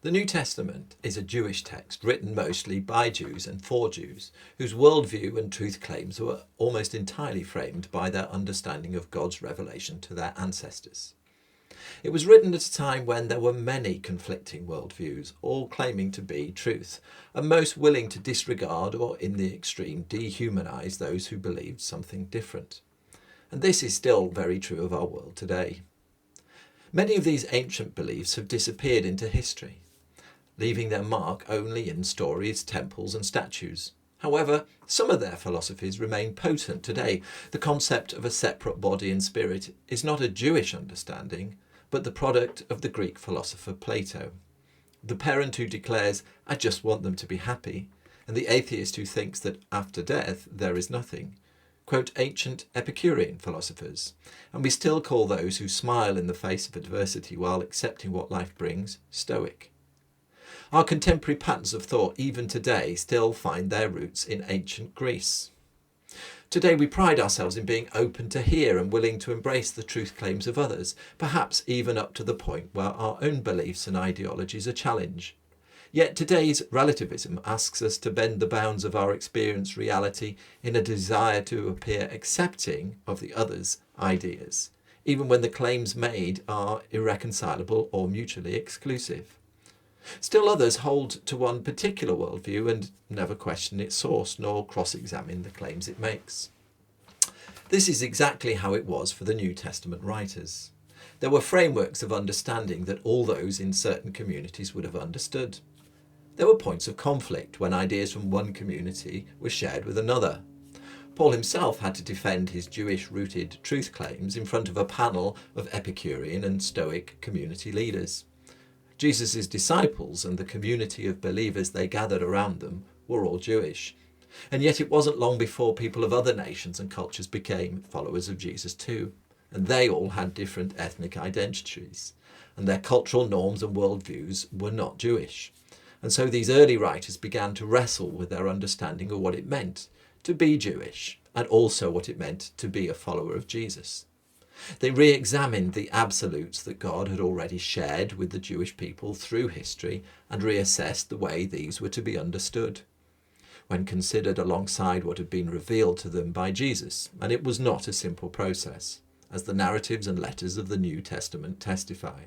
The New Testament is a Jewish text written mostly by Jews and for Jews, whose worldview and truth claims were almost entirely framed by their understanding of God's revelation to their ancestors. It was written at a time when there were many conflicting worldviews, all claiming to be truth, and most willing to disregard or, in the extreme, dehumanize those who believed something different. And this is still very true of our world today. Many of these ancient beliefs have disappeared into history, leaving their mark only in stories, temples and statues. However, some of their philosophies remain potent today. The concept of a separate body and spirit is not a Jewish understanding, but the product of the Greek philosopher Plato. The parent who declares, "I just want them to be happy," and the atheist who thinks that after death there is nothing, quote ancient Epicurean philosophers, and we still call those who smile in the face of adversity while accepting what life brings Stoic. Our contemporary patterns of thought, even today, still find their roots in ancient Greece. Today we pride ourselves in being open to hear and willing to embrace the truth claims of others, perhaps even up to the point where our own beliefs and ideologies are challenged. Yet today's relativism asks us to bend the bounds of our experienced reality in a desire to appear accepting of the other's ideas, even when the claims made are irreconcilable or mutually exclusive. Still others hold to one particular worldview and never question its source nor cross-examine the claims it makes. This is exactly how it was for the New Testament writers. There were frameworks of understanding that all those in certain communities would have understood. There were points of conflict when ideas from one community were shared with another. Paul himself had to defend his Jewish-rooted truth claims in front of a panel of Epicurean and Stoic community leaders. Jesus' disciples and the community of believers they gathered around them were all Jewish. And yet it wasn't long before people of other nations and cultures became followers of Jesus too. And they all had different ethnic identities. And their cultural norms and worldviews were not Jewish. And so these early writers began to wrestle with their understanding of what it meant to be Jewish, and also what it meant to be a follower of Jesus. They re-examined the absolutes that God had already shared with the Jewish people through history and reassessed the way these were to be understood, when considered alongside what had been revealed to them by Jesus. And it was not a simple process, as the narratives and letters of the New Testament testify.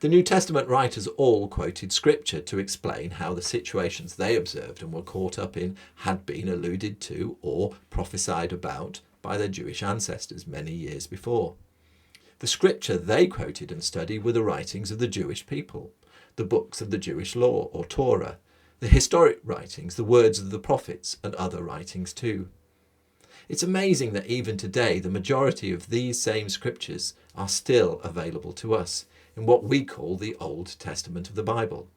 The New Testament writers all quoted scripture to explain how the situations they observed and were caught up in had been alluded to or prophesied about by their Jewish ancestors many years before. The scripture they quoted and studied were the writings of the Jewish people, the books of the Jewish law or Torah, the historic writings, the words of the prophets, and other writings too. It's amazing that even today the majority of these same scriptures are still available to us in what we call the Old Testament of the Bible.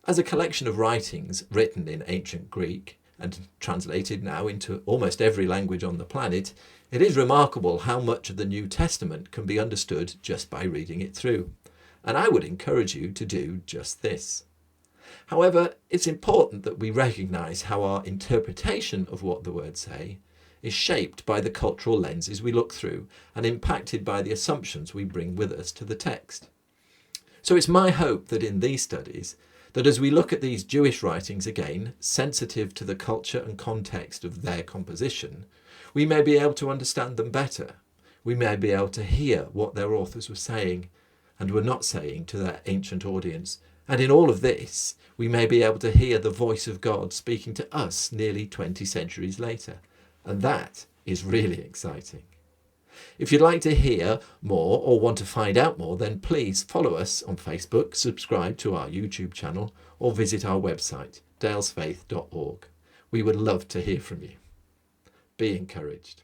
As a collection of writings written in ancient Greek and translated now into almost every language on the planet, it is remarkable how much of the New Testament can be understood just by reading it through. And I would encourage you to do just this. However, it's important that we recognise how our interpretation of what the words say is shaped by the cultural lenses we look through and impacted by the assumptions we bring with us to the text. So it's my hope that in these studies, that as we look at these Jewish writings again, sensitive to the culture and context of their composition, we may be able to understand them better. We may be able to hear what their authors were saying and were not saying to their ancient audience. And in all of this, we may be able to hear the voice of God speaking to us nearly 20 centuries later. And that is really exciting. If you'd like to hear more or want to find out more, then please follow us on Facebook, subscribe to our YouTube channel, or visit our website, dalesfaith.org. We would love to hear from you. Be encouraged.